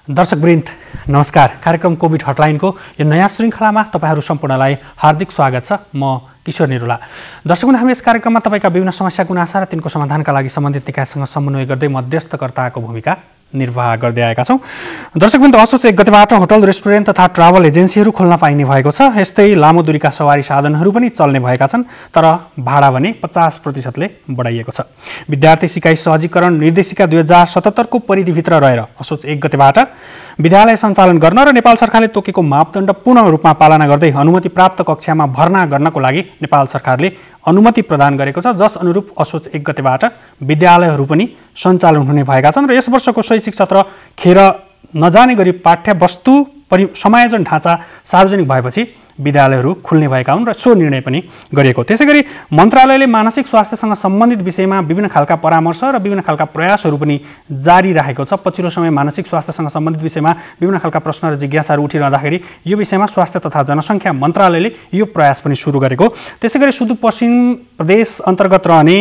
दर्शकवृन्द नमस्कार। कार्यक्रम कोभिड हटलाइनको यो नयाँ श्रृङ्खलामा तपाईहरू सम्पूर्णलाई हार्दिक स्वागत छ। म किशोर निरुला। दर्शकवृन्द, हामी यस कार्यक्रममा तपाईका विभिन्न समस्या गुनासा र तिनको समाधानका लागि सम्बन्धित निकायसँग समन्वय गर्दै मध्यस्थकर्ताको भूमिका निर्वाह गर्दै आएका छौँ। दर्शकवृन्द, असोज 1 गतेबाट होटल, रेस्टुरेन्ट तथा ट्राभल एजेन्सीहरू खोल्न पाइने भएको छ। यस्तै लामो दूरीका सवारी साधनहरू पनि चल्ने भएका छन्, तर भाडा भने 50%ले बढाइएको छ। विद्यार्थी सिकाइ सहजीकरण निर्देशिका 2077 को परिधिभित्र रहेर असोज 1 गतेबाट विद्यालय सञ्चालन गर्न र नेपाल सरकारले तोकेको मापदण्ड पूर्ण रूपमा पालना गर्दै अनुमति प्राप्त कक्षामा भर्ना गर्नको लागि नेपाल सरकारले अनुमति प्रदान गरेको छ, जस अनुरूप असोज 1 गतेबाट विद्यालयहरू पनि सञ्चालन हुने भएका छन् र यस वर्षको शैक्षिक सत्र खेर नजाने गरी पाठ्यवस्तु समायोजन ढाँचा सार्वजनिक भएपछि विद्यालयहरू खुल्ने भएका हुन् र सो निर्णय पनि गरिएको। त्यसैगरी मन्त्रालयले मानसिक स्वास्थ्यसँग सम्बन्धित विषयमा विभिन्न खालका परामर्श र विभिन्न खालका प्रयासहरू पनि जारी राखेको छ। पछिल्लो समय मानसिक स्वास्थ्यसँग सम्बन्धित विषयमा विभिन्न खालका प्रश्न र जिज्ञासाहरू उठिरहँदाखेरि यो विषयमा स्वास्थ्य तथा जनसङ्ख्या मन्त्रालयले यो प्रयास पनि सुरु गरेको। त्यसैगरी सुदूरपश्चिम प्रदेश अन्तर्गत रहने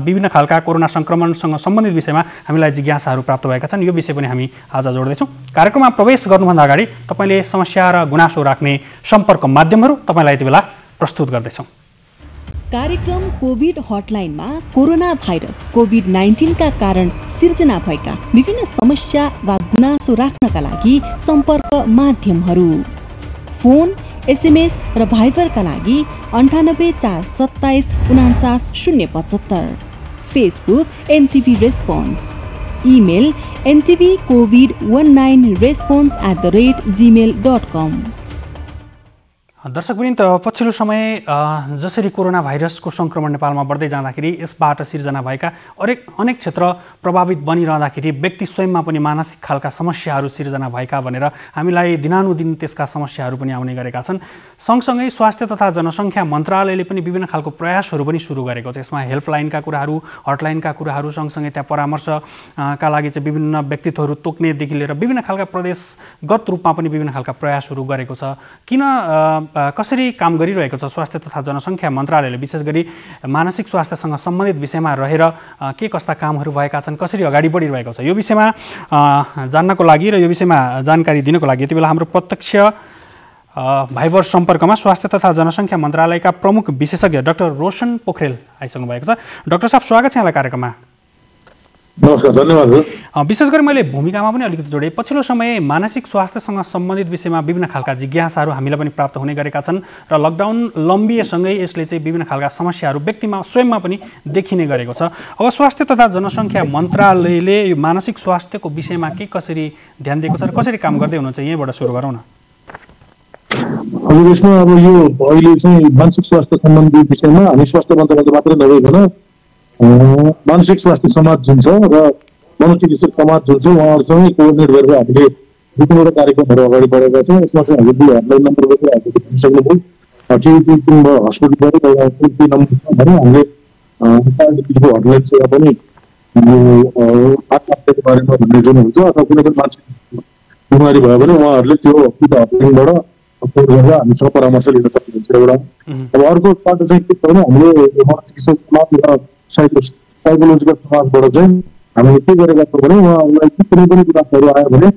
विभिन्न खालका कोरोना सङ्क्रमणसँग सम्बन्धित विषयमा हामीलाई जिज्ञासाहरू प्राप्त भएका छन्। यो विषय पनि हामी आज जोड्दैछौँ। कार्यक्रममा प्रवेश गर्नुभन्दा अगाडि तपाईँले समस्या र गुनासो राख्ने सम्पर्क माध्यमहरू तपाईलाई यति बेला प्रस्तुत गर्दैछौँ। कार्यक्रम कोभिड हटलाइनमा कोरोना भाइरस कोभिड-19 का कारण सिर्जना भएका विभिन्न समस्या वा गुनासो राख्नका लागि सम्पर्क माध्यमहरू फोन, एसएमएस र भाइबरका लागि 98 427 49 075, Facebook NTV response, email ntvcovid19response@gmail.com। दर्शकवृन्द, पछिल्लो समय जसरी कोरोना भाइरसको सङ्क्रमण नेपालमा बढ्दै जाँदाखेरि यसबाट सिर्जना भएका अनेक क्षेत्र प्रभावित बनिरहँदाखेरि व्यक्ति स्वयंमा पनि मानसिक खालका समस्याहरू सिर्जना भएका भनेर हामीलाई दिनानुदिन त्यसका समस्याहरू पनि आउने गरेका छन्। सँगसँगै स्वास्थ्य तथा जनसङ्ख्या मन्त्रालयले पनि विभिन्न खालको प्रयासहरू पनि सुरु गरेको छ। यसमा हेल्पलाइनका कुराहरू, हटलाइनका कुराहरू, सँगसँगै त्यहाँ परामर्शका लागि चाहिँ विभिन्न व्यक्तित्वहरू तोक्नेदेखि लिएर विभिन्न खालका प्रदेशगत रूपमा पनि विभिन्न खालका प्रयासहरू गरेको छ। किन कसरी काम गरिरहेको छ स्वास्थ्य तथा जनसङ्ख्या मन्त्रालयले, विशेष गरी मानसिक स्वास्थ्यसँग सम्बन्धित विषयमा रहेर के कस्ता कामहरू भएका छन्, कसरी अगाडि बढिरहेको छ, यो विषयमा जान्नको लागि र यो विषयमा जानकारी दिनको लागि यति बेला हाम्रो प्रत्यक्ष भाइबर सम्पर्कमा स्वास्थ्य तथा जनसङ्ख्या मन्त्रालयका प्रमुख विशेषज्ञ डाक्टर रोशन पोखरेल आइसक्नु भएको छ। डाक्टर साहब, स्वागत छ यहाँलाई कार्यक्रममा। नमस्कार, धन्यवाद। विशेष गरी मैले भूमिकामा पनि अलिकति जोडेँ। पछिल्लो समय मानसिक स्वास्थ्यसँग सम्बन्धित विषयमा विभिन्न खालका जिज्ञासाहरू हामीलाई पनि प्राप्त हुने गरेका छन् र लकडाउन लम्बिएसँगै यसले चाहिँ विभिन्न खालका समस्याहरू व्यक्तिमा स्वयंमा पनि देखिने गरेको छ। अब स्वास्थ्य तथा जनसङ्ख्या मन्त्रालयले यो मानसिक स्वास्थ्यको विषयमा के कसरी ध्यान दिएको छ र कसरी काम गर्दै हुनुहुन्छ, यहीँबाट सुरु गरौँ न। हजुर, यसमा अब यो अहिले चाहिँ मानसिक स्वास्थ्य सम्बन्धी विषयमा हामी स्वास्थ्य मन्त्रालयले मात्रै नभइकन मानसिक स्वास्थ्य समाज जुन छ र मनोचिकित्सक समाज जुन छ उहाँहरूसँगै कोअर्डिनेट गरेर हामीले दुई तीनवटा कार्यक्रमहरू अगाडि बढेका छौँ। यसमा चाहिँ हामीले हटलाइन नम्बर पनि हामीले दिइसक्नुभयो। हस्पिटलबाट एउटा टोल-फ्री नम्बर छ भने हामीले पार्टीको हटलाइन सेवा पनि आत्महत्याको बारेमा भन्ने जुन हुन्छ अथवा कुनै पनि मानसिक बिमारी भयो भने उहाँहरूले त्यो हटलाइनबाट फोन गरेर हामीसँग परामर्श लिन सक्नुहुन्छ एउटा। अब अर्को पाटो चाहिँ के छ भने हामीले मनोचिकित्सक समाज र साइकोलोजिकल समाजबाट चाहिँ हामीले के गरेका छौँ भने उहाँहरूलाई कुनै पनि कुराहरू आयो भने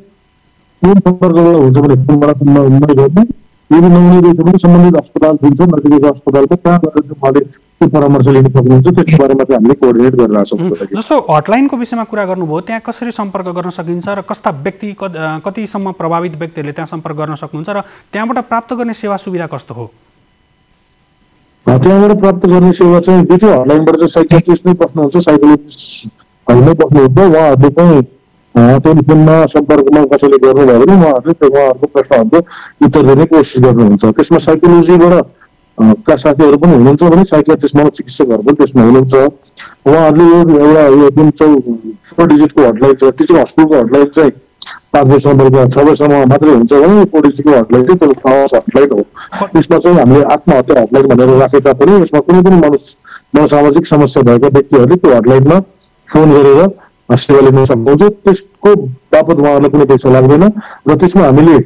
फोन सम्पर्कबाट हुन्छ भने फोनबाट सम्पर्क गर्ने, यदि नहुने रहेछ भने सम्बन्धित अस्पताल जुन छ नजिकैको अस्पतालमा त्यहाँ गएर चाहिँ उहाँले त्यो परामर्श लिन सक्नुहुन्छ। त्यसको बारेमा चाहिँ हामीले कोअर्डिनेट गरिरहेको छौँ। जस्तो हटलाइनको विषयमा कुरा गर्नुभयो, त्यहाँ कसरी सम्पर्क गर्न सकिन्छ र कस्ता व्यक्ति कतिसम्म प्रभावित व्यक्तिहरूले त्यहाँ सम्पर्क गर्न सक्नुहुन्छ र त्यहाँबाट प्राप्त गर्ने सेवा सुविधा कस्तो हो? त्यहाँबाट प्राप्त गर्ने सेवा चाहिँ दुईटै हटलाइनबाट चाहिँ साइकियाट्रिस्ट नै बस्नुहुन्छ, साइकोलोजिस्टहरू नै बस्नुहुन्छ। उहाँहरूले चाहिँ टेलिफोनमा सम्पर्कमा कसैले गर्नुभयो भने उहाँहरूले उहाँहरूको प्रश्नहरूको उत्तर दिने कोसिस गर्नुहुन्छ। त्यसमा साइकोलोजीबाट का साथीहरू पनि हुनुहुन्छ भने साइकियाट्रिस्ट मनोचिकित्सकहरू पनि त्यसमा हुनुहुन्छ। उहाँहरूले एउटा यो जुन 4 डिजिटको हटलाइन छ, टिचिङ हस्पिटलको हटलाइन चाहिँ 5 बजीसम्म 6 बजीसम्म मात्रै हुन्छ भने 4 डिजिटको हटलाइन चाहिँ त्यो फास्ट हटलाइन हो। यसमा चाहिँ हामीले आत्महत्या हटलाइन भनेर राखेका पनि यसमा कुनै पनि मनोसामाजिक समस्या भएका व्यक्तिहरूले त्यो हटलाइनमा फोन गरेर सेवा लिन सक्नुहुन्छ। त्यसको बापत उहाँहरूलाई कुनै पैसा लाग्दैन र त्यसमा हामीले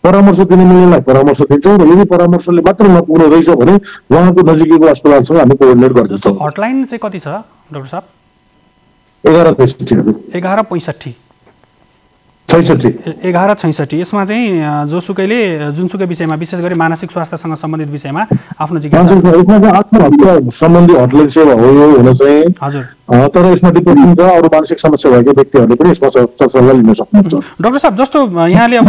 परामर्श दिने मिल्नेलाई परामर्श दिन्छौँ र यदि परामर्शले मात्र नपुग्ने रहेछ भने उहाँको नजिकैको अस्पतालसँग हामी कोअर्डिनेट गर्छौँ। हटलाइन चाहिँ कति छ डाक्टर साहब? 1165। 1165। 1166 यसमा चाहिँ जोसुकैले जुनसुकै विषयमा विशेष गरी मानसिक स्वास्थ्यसँग सम्बन्धित विषयमा आफ्नो जिज्ञासा आत्महत्या सम्बन्धी हटलाइन सेवा हो यो हुन चाहिँ हजुर तर यसमा डिप्रेसन र अरू मानसिक समस्या भएको व्यक्तिहरूले पनि यसमा सरसल्लाह लिन सक्नुहुन्छ। डाक्टर साहब जस्तो यहाँले अब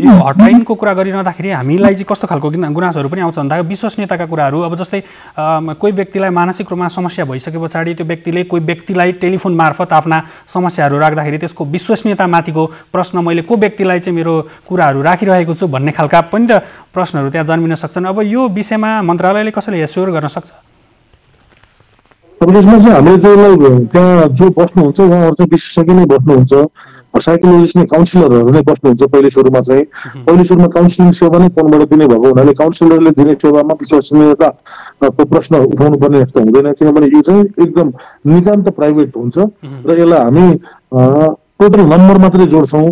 यो हटलाइनको कुरा गरिरहँदाखेरि हामीलाई चाहिँ कस्तो खालको गुनासोहरू पनि आउँछ भन्दा विश्वसनीयताका कुराहरू अब जस्तै कोही व्यक्तिलाई मानसिक रूपमा समस्या भइसके पछाडि त्यो व्यक्तिले कोही व्यक्तिलाई टेलिफोन मार्फत आफ्ना समस्याहरू राख्दाखेरि त्यसको विश्वसनीयतामाथिको प्रश्न मैले को व्यक्तिलाई चाहिँ मेरो कुराहरू राखिरहेको छु भन्ने खालका पनि त प्रश्नहरू त्यहाँ जन्मिन सक्छन्। अब यो विषयमा मन्त्रालयले कसरी एस्योर गर्न सक्छ? अब यसमा चाहिँ हामीले चाहिँ त्यहाँ जो बस्नुहुन्छ उहाँहरू चाहिँ विशेषज्ञ नै बस्नुहुन्छ, साइकोलोजिस्ट नै काउन्सिलरहरू नै बस्नुहुन्छ। पहिलो सुरुमा काउन्सिलिङ सेवा नै फोनबाट दिने भएको हुनाले काउन्सिलरले दिने सेवामा विश्वसनीयताको प्रश्न उठाउनु पर्ने जस्तो हुँदैन, किनभने यो चाहिँ एकदम नितान्त प्राइभेट हुन्छ र यसलाई हामी टोटल नम्बर मात्रै जोड्छौँ,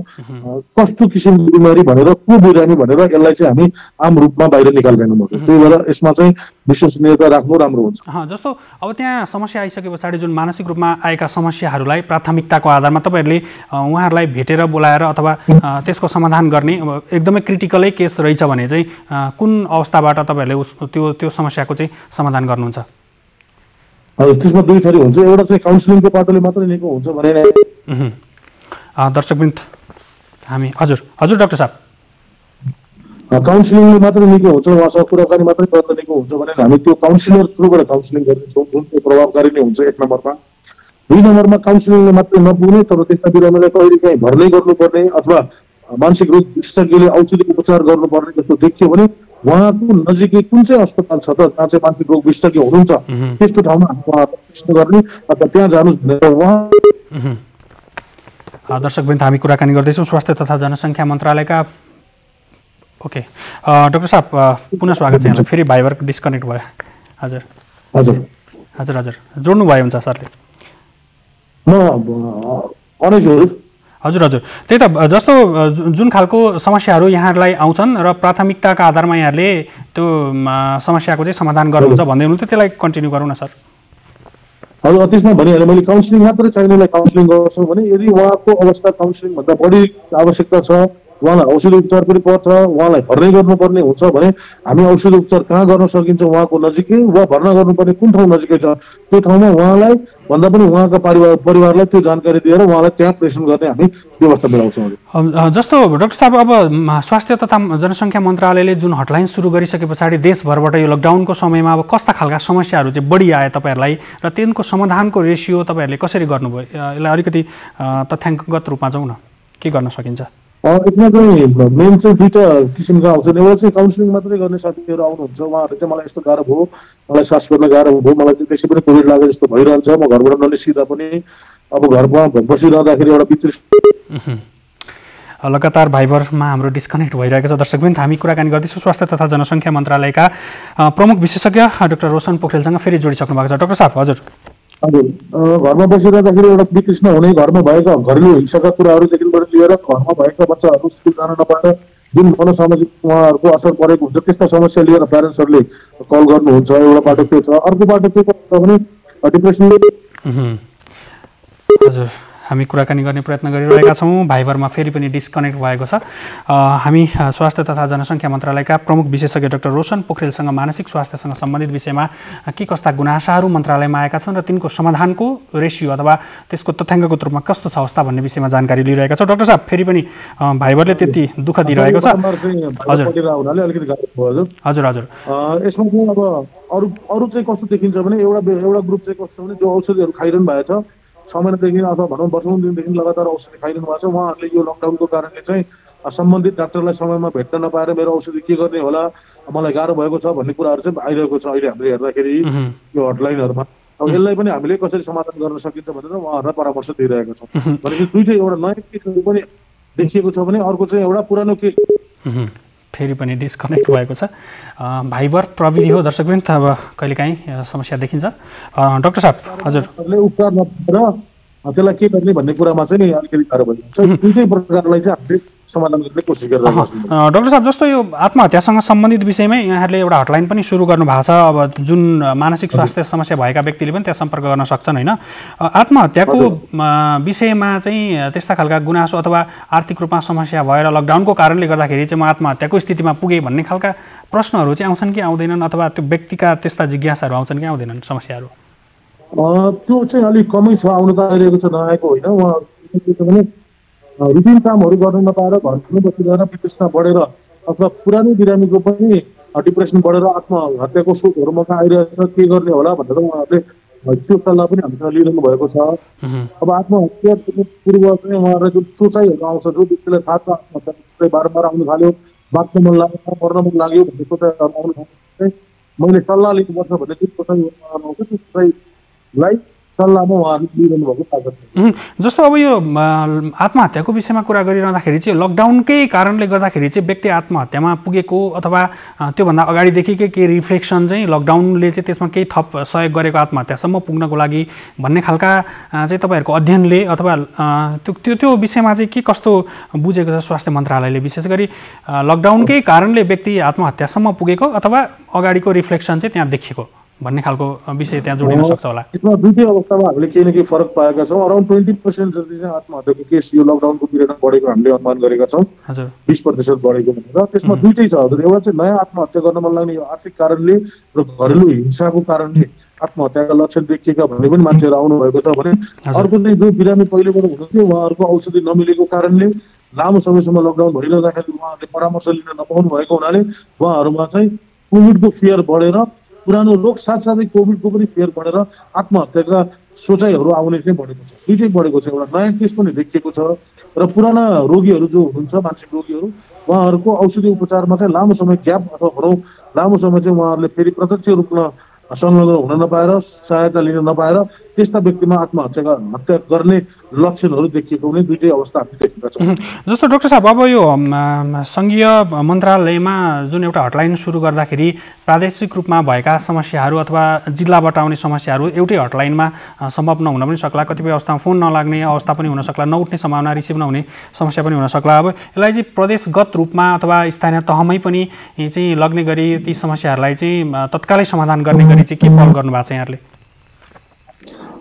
कस्तो किसिमको बिमारी भनेर को बिरामी भनेर यसलाई चाहिँ हामी आम रूपमा बाहिर निकाल्दैनौँ। त्यही भएर यसमा चाहिँ विश्वसनीयता राख्नु राम्रो हुन्छ। जस्तो अब त्यहाँ समस्या आइसके पछाडि जुन मानसिक रूपमा आएका समस्याहरूलाई प्राथमिकताको आधारमा तपाईँहरूले उहाँहरूलाई भेटेर बोलाएर अथवा त्यसको समाधान गर्ने एकदमै क्रिटिकलै केस रहेछ भने चाहिँ कुन अवस्थाबाट तपाईँहरूले त्यो समस्याको चाहिँ समाधान गर्नुहुन्छ? त्यसमा दुई थरी हुन्छ, एउटा चाहिँ काउन्सिलिङको पाटोले मात्रै निको हुन्छ भने दर्शकवृन्द हामी हजुर डाक्टर साहब काउन्सिलिङले मात्रै निको हुन्छ, उहाँसँग कुराकानी मात्रै गर्दा निको हुन्छ भने हामी त्यो काउन्सिलर थ्रुबाट काउन्सिलिङ गर्नेछौँ जुन चाहिँ प्रभावकारी नै हुन्छ 1 नम्बरमा। 2 नम्बरमा काउन्सिलिङले मात्रै नपुग्ने तर त्यस्ता बिरामीलाई कहिले काहीँ भर्नै गर्नुपर्ने अथवा मानसिक रोग विशेषज्ञले औषधि उपचार गर्नुपर्ने जस्तो देखियो भने उहाँको नजिकै कुन चाहिँ अस्पताल छ त जहाँ चाहिँ मानसिक रोग विशेषज्ञ हुनुहुन्छ त्यस्तो ठाउँमा प्रश्न गर्ने अथवा त्यहाँ जानुहोस् भनेर उहाँ दर्शकवृन्द हामी कुराकानी गर्दैछौँ स्वास्थ्य तथा जनसङ्ख्या मन्त्रालयका ओके डाक्टर साहब पुनः स्वागत छ यहाँलाई। फेरि भाइबर डिस्कनेक्ट भयो। हजुर हजुर हजुर हजुर जोड्नु भयो हुन्छ सरले? हजुर हजुर त्यही त जस्तो जुन खालको समस्याहरू यहाँहरूलाई आउँछन् र प्राथमिकताका आधारमा यहाँहरूले त्यो समस्याको चाहिँ समाधान गर्नुहुन्छ भन्दै हुनुहुन्थ्यो, त्यसलाई कन्टिन्यू गरौँ न सर। हजुर त्यसमा भनिहालेँ मैले काउन्सिलिङ मात्रै चाहिनेलाई काउन्सिलिङ गर्छु भने यदि उहाँको अवस्था काउन्सिलिङ भन्दा बढी आवश्यकता छ, उहाँलाई औषधि उपचार पनि पर्छ, उहाँलाई भर्ना गर्नुपर्ने हुन्छ भने हामी औषधि उपचार कहाँ गर्न सकिन्छ उहाँको नजिकै वा भर्ना गर्नुपर्ने कुन ठाउँ नजिकै छ त्यो ठाउँमा उहाँलाई भन्दा पनि उहाँका परिवारलाई त्यो जानकारी दिएर उहाँलाई त्यहाँ प्रेषण गर्ने हामी व्यवस्था मिलाउँछौँ। जस्तो डाक्टर साहब अब स्वास्थ्य तथा जनसङ्ख्या मन्त्रालयले जुन हटलाइन सुरु गरिसके पछाडि देशभरबाट यो लकडाउनको समयमा अब कस्ता खालका समस्याहरू चाहिँ बढी आए तपाईँहरूलाई र तिनको समाधानको रेसियो तपाईँहरूले कसरी गर्नुभयो? यसलाई अलिकति तथ्याङ्कगत रूपमा जाउँ न, के गर्न सकिन्छ? यसमा चाहिँ मेन चाहिँ 2टा किसिमका आउँछन्। एउटा चाहिँ काउन्सिलिङ मात्रै गर्ने साथीहरू आउनुहुन्छ, उहाँहरू चाहिँ मलाई यस्तो गाह्रो भयो, मलाई सास फेर्न गाह्रो भयो, मलाई चाहिँ त्यसै पनि कोभिड लाग्यो जस्तो भइरहन्छ, म घरबाट ननिस्किँदा पनि अब घरमा बसिरहँदाखेरि एउटा भित्री लगातार भाइबरमा हाम्रो डिस्कनेक्ट भइरहेको छ। दर्शकवृन्द हामी कुराकानी गर्दैछौँ स्वास्थ्य तथा जनसङ्ख्या मन्त्रालयका प्रमुख विशेषज्ञ डाक्टर रोशन पोखरेलसँग। फेरि जोडिसक्नु भएको छ डाक्टर साहब। हजुर घरमा बसिरहँदाखेरि एउटा वितृष्ण हुने, घरमा भएका घरेलु हिंसाका कुराहरूदेखिबाट लिएर घरमा भएका बच्चाहरू स्कुल जान नपाएर जुन मनोसामाजिक उहाँहरूको असर परेको हुन्छ त्यस्ता समस्या लिएर प्यारेन्ट्सहरूले कल गर्नुहुन्छ। एउटा बाटो त्यो छ। अर्को बाटो के छ भने डिप्रेसन। हजुर हामी कुराकानी गर्ने प्रयत्न गरिरहेका छौँ। भाइबरमा फेरि पनि डिस्कनेक्ट भएको छ। हामी स्वास्थ्य तथा जनसङ्ख्या मन्त्रालयका प्रमुख विशेषज्ञ डाक्टर रोशन पोखरेलसँग मानसिक स्वास्थ्यसँग सम्बन्धित विषयमा के कस्ता गुनासाहरू मन्त्रालयमा आएका छन् र तिनको समाधानको रेसियो अथवा त्यसको तथ्याङ्कगत रूपमा कस्तो छ अवस्था भन्ने विषयमा जानकारी लिइरहेका छौँ। डाक्टर साहब फेरि पनि भाइबरले त्यति दुःख दिइरहेको छ। हजुर हजुर हजुर यसमा चाहिँ अब अरू चाहिँ कस्तो देखिन्छ भने एउटा ग्रुप चाहिँ कस्तो छ भने जो औषधिहरू खाइरहनु भएको छ 6 महिनादेखि अथवा भनौँ वर्षौं दिनदेखि लगातार औषधि खाइरहनु भएको छ, उहाँहरूले यो लकडाउनको कारणले चाहिँ सम्बन्धित डाक्टरलाई समयमा भेट्न नपाएर मेरो औषधि के गर्ने होला, मलाई गाह्रो भएको छ भन्ने कुराहरू चाहिँ आइरहेको छ अहिले हामीले हेर्दाखेरि यो हटलाइनहरूमा। अब यसलाई पनि हामीले कसरी समाधान गर्न सकिन्छ भनेर उहाँहरूलाई परामर्श दिइरहेका छौँ। भनेपछि दुईटै एउटा नयाँ केसहरू पनि देखिएको छ भने अर्को चाहिँ एउटा पुरानो केस फेरि पनि डिस्कनेक्ट भएको छ। भाइबर प्रविधि हो दर्शकवृन्द, अब कहिलेकाहीँ समस्या देखिन्छ। डाक्टर साहब हजुर उपचार नपाएर त्यसलाई के गर्ने भन्ने कुरामा चाहिँ नि अलिकति गाह्रो भइन्छ। दुईटै प्रकारलाई चाहिँ हामीले समाधान गर्ने कोसिस गरिरहेका छौँ। डाक्टर साहब, जस्तो यो आत्महत्यासँग सम्बन्धित विषयमै यहाँहरूले एउटा हटलाइन पनि सुरु गर्नु भएको छ। अब जुन मानसिक स्वास्थ्य समस्या भएका व्यक्तिले पनि त्यहाँ सम्पर्क गर्न सक्छन् होइन। आत्महत्याको विषयमा चाहिँ त्यस्ता खालका गुनासो अथवा आर्थिक रूपमा समस्या भएर लकडाउनको कारणले गर्दाखेरि चाहिँ म आत्महत्याको स्थितिमा पुगेँ भन्ने खालका प्रश्नहरू चाहिँ आउँछन् कि आउँदैनन्, अथवा त्यो व्यक्तिका त्यस्ता जिज्ञासाहरू आउँछन् कि आउँदैनन् समस्याहरू? त्यो चाहिँ अलिक कमै छ, आउनु त आइरहेको छ, नआएको होइन। उहाँहरू रुटिन कामहरू गर्न नपाएर घरमै बसिरहेर वितृष्णा बढेर अथवा पुरानो बिरामीको पनि डिप्रेसन बढेर आत्महत्याको सोचहरू ममा आइरहेको छ, के गर्ने होला भनेर उहाँहरूले त्यो सल्लाह पनि हामीसँग लिइरहनु भएको छ। अब आत्महत्या पूर्व चाहिँ उहाँहरूलाई जुन सोचाइहरू आउँछ, जो व्यक्तिलाई थाहा छ आत्महत्या बारम्बार आउनु थाल्यो, बाँच्न मन लाग्यो, मर्न मन लाग्यो भन्ने सोचाइहरू आउनु थाल्यो, मैले सल्लाह लिनुपर्छ भन्ने जुन सोचाइ आउँछ त्यो सोचाइलाई सल्लाहमा उहाँहरूले लिइरहनु भएको ताकत छ। जस्तो अब यो आत्महत्याको विषयमा कुरा गरिरहँदाखेरि चाहिँ लकडाउनकै कारणले गर्दाखेरि चाहिँ व्यक्ति आत्महत्यामा पुगेको अथवा त्योभन्दा अगाडिदेखिकै केही रिफ्लेक्सन चाहिँ लकडाउनले चाहिँ त्यसमा केही थप सहयोग गरेको आत्महत्यासम्म पुग्नको लागि भन्ने खालका चाहिँ तपाईँहरूको अध्ययनले अथवा त्यो विषयमा चाहिँ के कस्तो बुझेको छ स्वास्थ्य मन्त्रालयले, विशेष गरी लकडाउनकै कारणले व्यक्ति आत्महत्यासम्म पुगेको अथवा अगाडिको रिफ्लेक्सन चाहिँ त्यहाँ देखिएको भन्ने खालको विषय त्यहाँ जोडिन सक्छ होला? यसमा दुईटै अवस्थामा हामीले केही न केही फरक पाएका छौँ। अराउन्ड 20% जति चाहिँ आत्महत्याको केस यो लकडाउनको पिरियडमा बढेको हामीले अनुमान गरेका छौँ, 20% बढेको भनेर। त्यसमा दुईटै छ हजुर। एउटा चाहिँ नयाँ आत्महत्या गर्न मन लाग्ने यो आर्थिक कारणले र घरेलु हिंसाको कारणले आत्महत्याका लक्षण देखिएका भन्ने पनि मान्छेहरू आउनुभएको छ भने, अर्को चाहिँ जो बिरामी पहिलेबाट हुनुहुन्थ्यो उहाँहरूको औषधि नमिलेको कारणले लामो समयसम्म लकडाउन भइरहँदाखेरि उहाँहरूले परामर्श लिन नपाउनु भएको हुनाले उहाँहरूमा चाहिँ कोभिडको फियर बढेर, पुरानो रोग साथसाथै कोभिडको पनि फेर बढेर आत्महत्याका सोचाइहरू आउने चाहिँ बढेको छ। दुईटै बढेको छ। एउटा नयाँ केस पनि देखिएको छ र पुराना रोगीहरू जो हुनुहुन्छ, मानसिक रोगीहरू, उहाँहरूको औषधि उपचारमा चाहिँ लामो समय ग्याप अथवा भनौँ लामो समय चाहिँ उहाँहरूले फेरि प्रत्यक्ष रूपमा संलग्न हुन नपाएर, सहायता लिन नपाएर त्यस्ता व्यक्तिमा हत्या गर्ने लक्षणहरू देखिएको पनि दुईटै अवस्था हामी देखेका छौँ। जस्तो डाक्टर साहब, अब यो सङ्घीय मन्त्रालयमा जुन एउटा हटलाइन सुरु गर्दाखेरि प्रादेशिक रूपमा भएका समस्याहरू अथवा जिल्लाबाट आउने समस्याहरू एउटै हटलाइनमा सम्भव नहुन पनि सक्ला, कतिपय अवस्थामा फोन नलाग्ने अवस्था पनि हुन सक्ला, नउठ्ने सम्भावना, रिसिभ नहुने समस्या पनि हुन सक्ला। अब यसलाई चाहिँ प्रदेशगत रूपमा अथवा स्थानीय तहमै पनि चाहिँ लग्ने गरी ती समस्याहरूलाई चाहिँ तत्कालै समाधान गर्ने गरी चाहिँ के पहल गर्नु भएको छ यहाँहरूले?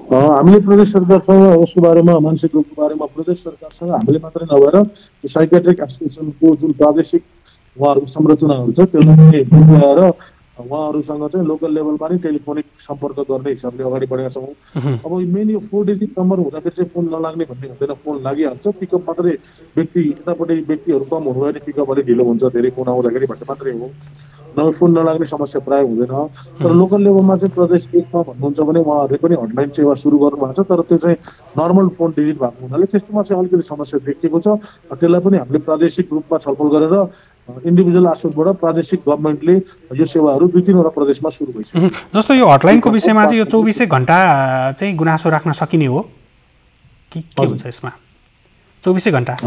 हामीले प्रदेश सरकारसँग यसको बारेमा, मानसिक रोगको बारेमा प्रदेश सरकारसँग हामीले मात्रै नभएर साइकेट्रिक एसोसिएसनको जुन प्रादेशिक उहाँहरूको संरचनाहरू छ त्यसलाई बुझाएर उहाँहरूसँग चाहिँ लोकल लेभलमा नै टेलिफोनिक सम्पर्क गर्ने हिसाबले अगाडि बढेका छौँ। अब मेन यो 4 डिजिट नम्बर हुँदाखेरि चाहिँ फोन नलाग्ने भन्ने हुँदैन, फोन लागिहाल्छ। पिकअप मात्रै यतापट्टि व्यक्तिहरू कम हुनु भने पिकअप अलिक ढिलो हुन्छ, धेरै फोन आउँदाखेरि भन्ने मात्रै हो। नभए फोन नलाग्ने समस्या प्रायः हुँदैन। तर लोकल लेभलमा चाहिँ प्रदेश 1मा भन्नुहुन्छ भने उहाँहरूले पनि हटलाइन सेवा सुरु गर्नुभएको छ, तर त्यो चाहिँ नर्मल फोन डिजिट भएको हुनाले त्यस्तोमा चाहिँ अलिकति समस्या देखिएको छ। त्यसलाई पनि हामीले प्रादेशिक रूपमा छलफल गरेर इन्डिभिजुअल आस्पेक्टबाट प्रादेशिक गभर्मेन्टले यो सेवाहरू 2-3वटा प्रदेशमा सुरु भइसक्यो। जस्तो यो हटलाइनको विषयमा चाहिँ यो 24 घण्टा चाहिँ गुनासो राख्न सकिने हो कि के हुन्छ यसमा? 24 घण्टा?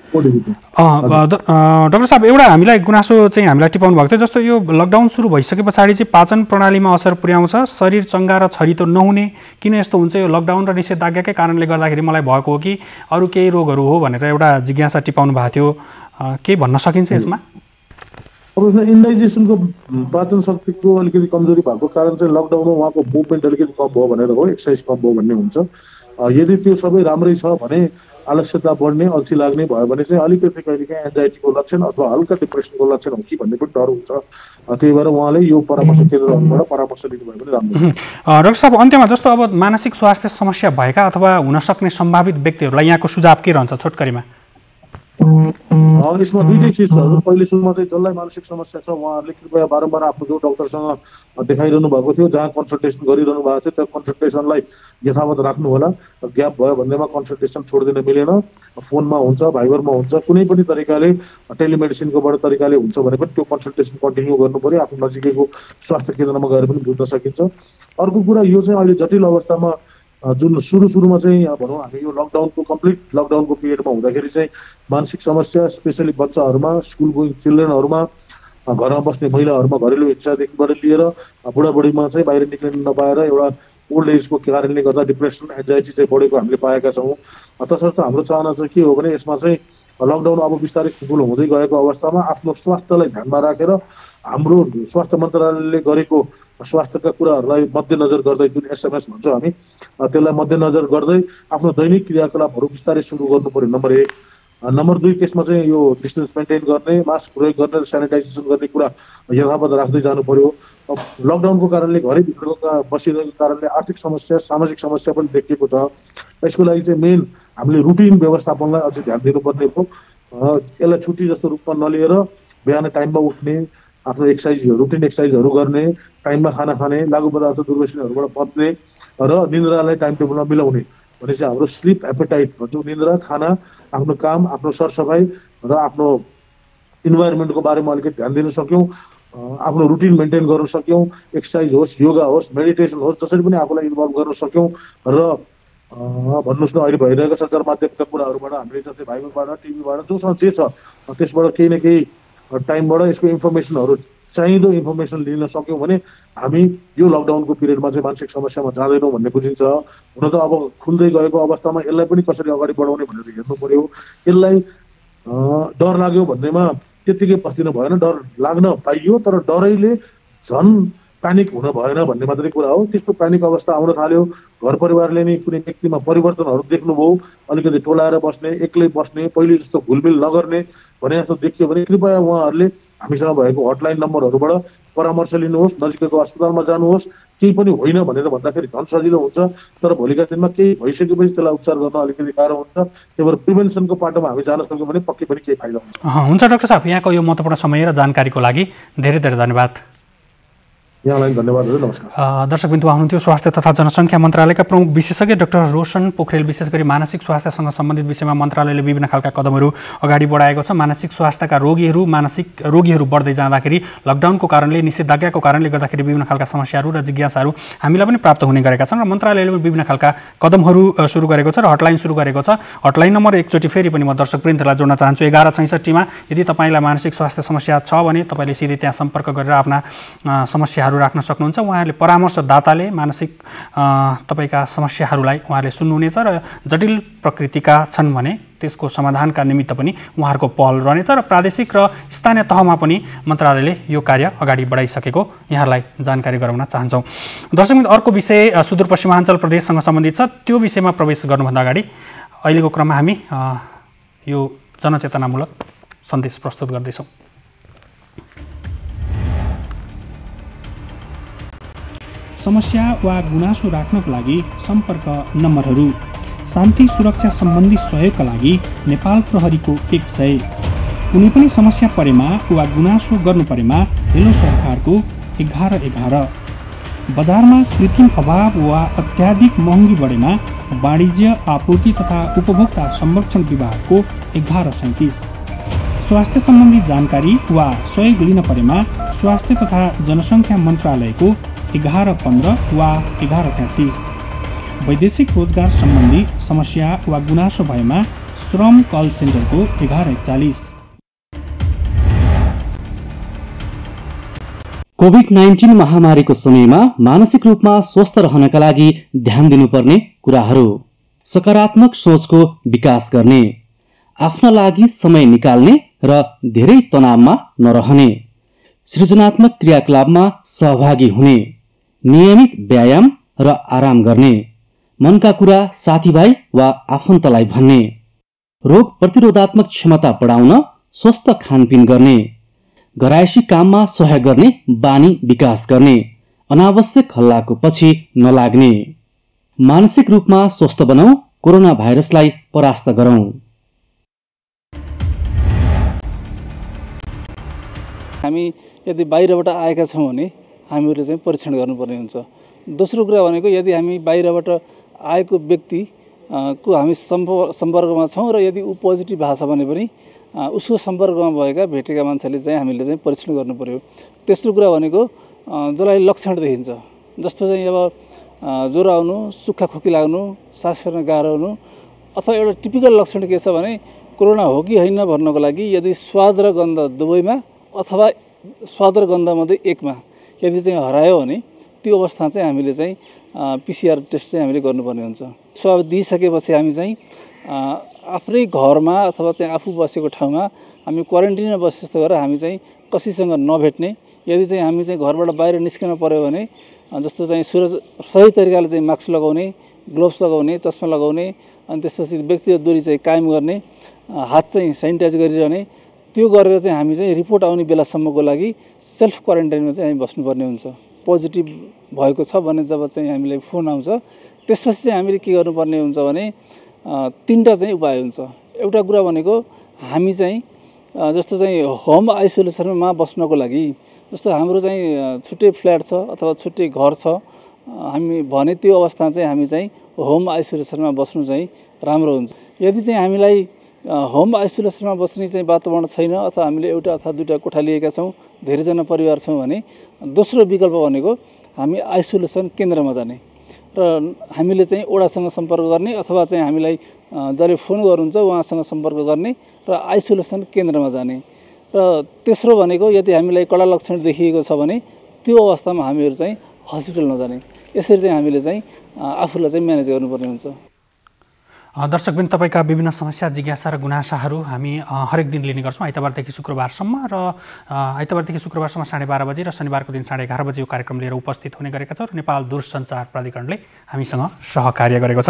डाक्टर साहब, एउटा हामीलाई गुनासो चाहिँ हामीलाई टिपाउनु भएको थियो, जस्तो यो लकडाउन सुरु भइसके पछाडि चाहिँ पाचन प्रणालीमा असर पुर्याउँछ, शरीर चङ्गा र छरितो नहुने, किन यस्तो हुन्छ? यो लकडाउन र निषेधाज्ञाकै कारणले गर्दाखेरि मलाई भएको हो कि अरू केही रोगहरू हो भनेर एउटा जिज्ञासा टिपाउनु भएको थियो, के भन्न सकिन्छ यसमा? अब यसमा इन्डाइजेसनको पाचन शक्तिको अलिकति कमजोरी भएको कारण चाहिँ लकडाउनमा उहाँको मुभमेन्ट अलिकति कम भयो भनेर हो, एक्सर्साइज कम भयो भन्ने हुन्छ। यदि त्यो सबै राम्रै छ भने आलस्यता बढ्ने, अल्छी लाग्ने भयो भने चाहिँ अलिकति कहिलेकाहीँ एन्जाइटीको लक्षण अथवा हल्का डिप्रेसनको लक्षण हो कि भन्ने पनि डर हुन्छ। त्यही भएर उहाँले यो परामर्श केन्द्रबाट परामर्श लिनुभयो भने राम्रो। डाक्टर साहब, अन्त्यमा जस्तो अब मानसिक स्वास्थ्य समस्या भएका अथवा हुन सक्ने सम्भावित व्यक्तिहरूलाई यहाँको सुझाव के रहन्छ छोटकरीमा? यसमा दुईटै चिज छ। पहिले सुरुमा चाहिँ जसलाई मानसिक समस्या छ उहाँहरूले कृपया बारम्बार आफ्नो जो डाक्टरसँग देखाइरहनु भएको थियो, जहाँ कन्सल्टेसन गरिरहनु भएको थियो, त्यो कन्सल्टेसनलाई यथावत राख्नु होला। ग्याप भयो भन्दैमा कन्सल्टेसन छोडिदिन मिलेन। फोनमा हुन्छ, भाइबरमा हुन्छ, कुनै पनि तरिकाले टेलिमेडिसिनकोबाट तरिकाले हुन्छ भने पनि त्यो कन्सल्टेसन कन्टिन्यू गर्नु पर्यो। आफ्नो नजिकैको स्वास्थ्य केन्द्रमा गएर पनि बुझ्न सकिन्छ। अर्को कुरा यो चाहिँ अहिले जटिल अवस्थामा जुन सुरुमा चाहिँ भनौँ हामी यो लकडाउनको कम्प्लिट लकडाउनको पिरियडमा हुँदाखेरि चाहिँ मानसिक समस्या स्पेसली बच्चाहरूमा, स्कुल गोइङ चिल्ड्रेनहरूमा, घरमा बस्ने महिलाहरूमा घरेलु हिंसादेखिबाट लिएर बुढाबुढीमा चाहिँ बाहिर निक्लिन नपाएर एउटा ओल्ड एजको कारणले गर्दा डिप्रेसन एन्जाइटी चाहिँ बढेको हामीले पाएका छौँ। तसर्थ हाम्रो चाहना चाहिँ के हो भने यसमा चाहिँ लकडाउन अब बिस्तारै खुकुलो हुँदै गएको अवस्थामा आफ्नो स्वास्थ्यलाई ध्यानमा राखेर हाम्रो स्वास्थ्य मन्त्रालयले गरेको स्वास्थ्यका कुराहरूलाई मध्यनजर गर्दै जुन SMS भन्छौँ हामी त्यसलाई मध्यनजर गर्दै आफ्नो दैनिक क्रियाकलापहरू बिस्तारै सुरु गर्नु पर्यो नम्बर 1। नम्बर 2 त्यसमा चाहिँ यो डिस्टेन्स मेन्टेन गर्ने, मास्क प्रयोग गर्ने, सेनिटाइजेसन गर्ने कुरा यथावत राख्दै जानु पर्यो। लकडाउनको कारणले घरैभित्र बसिरहेको कारणले आर्थिक समस्या, सामाजिक समस्या पनि देखिएको छ। यसको लागि चाहिँ मेन हामीले रुटिन व्यवस्थापनलाई अझै ध्यान दिनुपर्ने हो। यसलाई छुट्टी जस्तो रूपमा नलिएर बिहान टाइममा उठ्ने, आफ्नो रुटिन एक्सर्साइजहरू गर्ने, टाइममा खाना खाने, लागु पदार्थ दुर्व्यसनहरूबाट बच्ने र निन्द्रालाई टाइम टेबलमा मिलाउने भनेपछि हाम्रो स्लिप एपेटाइट भन्छौँ, निन्द्रा, खाना, आफ्नो काम, आफ्नो सरसफाइ र आफ्नो इन्भाइरोमेन्टको बारेमा अलिकति ध्यान दिन सक्यौँ, आफ्नो रुटिन मेन्टेन गर्न सक्यौँ, एक्सर्साइज होस्, योगा होस्, मेडिटेसन होस्, जसरी पनि आफूलाई इन्भल्भ गर्न सक्यौँ र भन्नुहोस् न अहिले भइरहेको सञ्चार माध्यमका कुराहरूबाट हामीले जस्तै भाइबरबाट, टिभीबाट, जोसँग जे छ त्यसबाट केही न केही टाइमबाट यसको इन्फर्मेसनहरू चाहिँदो इन्फर्मेसन लिन सक्यौँ भने हामी यो लकडाउनको पिरियडमा चाहिँ मानसिक समस्यामा जाँदैनौँ भन्ने बुझिन्छ। हुन त अब खुल्दै गएको अवस्थामा यसलाई पनि कसरी अगाडि बढाउने भनेर हेर्नु पर्यो। यसलाई डर लाग्यो भन्नेमा त्यत्तिकै बस्दिनु भएन, डर लाग्न पाइयो तर डरैले झन् प्यानिक हुन भएन भन्ने मात्रै कुरा हो। त्यस्तो प्यानिक अवस्था आउन थाल्यो, घर परिवारले नै कुनै व्यक्तिमा परिवर्तनहरू देख्नुभयो, अलिकति टोलाएर बस्ने, एक्लै बस्ने, पहिले जस्तो घुलमिल नगर्ने भने जस्तो देखियो भने कृपया उहाँहरूले हामीसँग भएको हटलाइन नम्बरहरूबाट परामर्श लिनुहोस्, नजिकैको अस्पतालमा जानुहोस्। केही पनि होइन भनेर भन्दाखेरि झन् सजिलो हुन्छ, तर भोलिका दिनमा केही भइसकेपछि त्यसलाई उपचार गर्न अलिकति गाह्रो हुन्छ। त्यही भएर प्रिभेन्सनको पाटोमा हामी जान सक्यौँ भने पक्कै पनि केही फाइदा हुन्छ। हुन्छ डाक्टर साहब, यहाँको यो महत्त्वपूर्ण समय र जानकारीको लागि धेरै धेरै धन्यवाद। यहाँलाई धन्यवाद। नमस्कार। दर्शकबिन्दु, हुनुहुन्थ्यो स्वास्थ्य तथा जनसङ्ख्या मन्त्रालयका प्रमुख विशेषज्ञ डाक्टर रोशन पोखरेल। विशेष गरी मानसिक स्वास्थ्यसँग सम्बन्धित विषयमा मन्त्रालयले विभिन्न खालका कदमहरू अगाडि बढाएको छ। मानसिक स्वास्थ्यका मानसिक रोगीहरू बढ्दै जाँदाखेरि लकडाउनको कारणले, निषेधाज्ञाको कारणले गर्दाखेरि विभिन्न खालका समस्याहरू र जिज्ञासाहरू हामीलाई पनि प्राप्त हुने गरेका छन् र मन्त्रालयले पनि विभिन्न खालका कदमहरू सुरु गरेको छ र हटलाइन सुरु गरेको छ। हटलाइन नम्बर एकचोटि फेरि पनि म दर्शकवृन्दलाई जोड्न चाहन्छु। 1166 यदि तपाईँलाई मानसिक स्वास्थ्य समस्या छ भने तपाईँले सिधै त्यहाँ सम्पर्क गरेर आफ्ना समस्याहरू राख्न सक्नुहुन्छ। उहाँहरूले परामर्शदाताले मानसिक तपाईँका समस्याहरूलाई उहाँहरूले सुन्नुहुनेछ र जटिल प्रकृतिका छन् भने त्यसको समाधानका निमित्त पनि उहाँहरूको पहल रहनेछ र प्रादेशिक र स्थानीय तहमा पनि मन्त्रालयले यो कार्य अगाडि बढाइसकेको यहाँहरूलाई जानकारी गराउन चाहन्छौँ। दर्शकबिन्दु, अर्को विषय सुदूरपश्चिमाञ्चल प्रदेशसँग सम्बन्धित छ। त्यो विषयमा प्रवेश गर्नुभन्दा अगाडि अहिलेको क्रममा हामी यो जनचेतनामूलक सन्देश प्रस्तुत गर्दैछौँ। समस्या वा गुनासो राख्नको लागि सम्पर्क नम्बरहरू। शान्ति सुरक्षा सम्बन्धी सहयोगका लागि नेपाल प्रहरीको 100। कुनै पनि समस्या परेमा वा गुनासो गर्नु परेमा हेलो सरकारको 1111। बजारमा कृत्रिम अभाव वा अत्याधिक महँगी बढेमा वाणिज्य आपूर्ति तथा उपभोक्ता संरक्षण विभागको 1137। स्वास्थ्य सम्बन्धी जानकारी वा सहयोग लिन परेमा स्वास्थ्य तथा जनसङ्ख्या मन्त्रालयको 1115 वा 1133। वैदेशिक रोजगार सम्बन्धी समस्या वा गुनासो भएमा श्रम कल सेन्टरको 1141। कोभिड-19 महामारीको समयमा मानसिक रूपमा स्वस्थ रहनका लागि ध्यान दिनुपर्ने कुराहरू। सकारात्मक सोचको विकास गर्ने, आफ्ना लागि समय निकाल्ने र धेरै तनावमा नरहने, सृजनात्मक क्रियाकलापमा सहभागी हुने, नियमित व्यायाम र आराम गर्ने, मनका कुरा साथीभाइ वा आफन्तलाई भन्ने, रोग प्रतिरोधात्मक क्षमता बढाउन स्वस्थ खानपिन गर्ने, घरायसी काममा सहयोग गर्ने बानी विकास गर्ने, अनावश्यक हल्लाको पछि नलाग्ने। मानसिक रूपमा स्वस्थ बनाऊ, कोरोना भाइरसलाई परास्त गरौं। हामी यदि बाहिरबाट आएका छौँ भने हामीहरूले चाहिँ परीक्षण गर्नुपर्ने हुन्छ। दोस्रो कुरा भनेको यदि हामी बाहिरबाट आएको व्यक्ति को हामी सम्पर्कमा छौँ र यदि ऊ पोजिटिभ भएको छ भने पनि उसको सम्पर्कमा भएका भेटेका मान्छेले चाहिँ हामीले चाहिँ परीक्षण गर्नु पर्यो। तेस्रो कुरा भनेको जसलाई लक्षण देखिन्छ, जस्तो चाहिँ अब ज्वरो आउनु, सुक्खा खोकी लाग्नु, सास फेर्न गाह्रो हुनु, अथवा एउटा टिपिकल लक्षण के छ भने कोरोना हो कि होइन भन्नको लागि यदि स्वाद र गन्ध दुवैमा अथवा स्वाद र गन्धमध्ये एकमा यदि चाहिँ हरायो भने त्यो अवस्था चाहिँ हामीले चाहिँ PCR टेस्ट चाहिँ हामीले गर्नुपर्ने हुन्छ। स्वाब दिइसकेपछि हामी चाहिँ आफ्नै घरमा अथवा चाहिँ आफू बसेको ठाउँमा हामी क्वारेन्टिनमा बसे जस्तो गरेर हामी चाहिँ कसैसँग नभेट्ने। यदि चाहिँ हामी चाहिँ घरबाट बाहिर निस्किन पर्यो भने जस्तो चाहिँ सही तरिकाले चाहिँ मास्क लगाउने, ग्लोभ्स लगाउने, चस्मा लगाउने, अनि त्यसपछि व्यक्तिगत दूरी चाहिँ कायम गर्ने, हात चाहिँ सेनिटाइज गरिरहने, त्यो गरेर चाहिँ हामी चाहिँ रिपोर्ट आउने बेलासम्मको लागि सेल्फ क्वारेन्टाइनमा चाहिँ हामी बस्नुपर्ने हुन्छ। पोजिटिभ भएको छ भने जब चाहिँ हामीलाई फोन आउँछ त्यसपछि चाहिँ हामीले के गर्नुपर्ने हुन्छ भने तीनटा चाहिँ उपाय हुन्छ। एउटा कुरा भनेको हामी चाहिँ जस्तो चाहिँ होम आइसोलेसनमा बस्नको लागि, जस्तो हाम्रो चाहिँ छुट्टै फ्ल्याट छ अथवा छुट्टै घर छ हामी भने त्यो अवस्थामा चाहिँ हामी चाहिँ होम आइसोलेसनमा बस्नु चाहिँ राम्रो हुन्छ। यदि चाहिँ हामीलाई होम आइसोलेसनमा बस्ने चाहिँ वातावरण छैन अथवा हामीले एउटा अथवा दुईवटा कोठा लिएका छौँ, धेरैजना परिवार छौँ भने दोस्रो विकल्प भनेको हामी आइसोलेसन केन्द्रमा जाने र हामीले चाहिँ ओडासँग सम्पर्क गर्ने अथवा चाहिँ हामीलाई जसले फोन गर्नुहुन्छ उहाँसँग सम्पर्क गर्ने र आइसोलेसन केन्द्रमा जाने। र तेस्रो भनेको यदि हामीलाई कडा लक्षण देखिएको छ भने त्यो अवस्थामा हामीहरू चाहिँ हस्पिटल नजाने। यसरी चाहिँ हामीले चाहिँ आफूलाई चाहिँ म्यानेज गर्नुपर्ने हुन्छ। दर्शकबिन तपाईँका विभिन्न समस्या, जिज्ञासा र गुनासाहरू हामी हरेक दिन लिने गर्छौँ आइतबारदेखि शुक्रबारसम्म र आइतबारदेखि शुक्रबारसम्म 12:30 बजे र शनिबारको दिन 11:30 बजे यो कार्यक्रम लिएर उपस्थित हुने गरेका छौँ र नेपाल दूरसञ्चार प्राधिकरणले हामीसँग सहकार्य गरेको छ।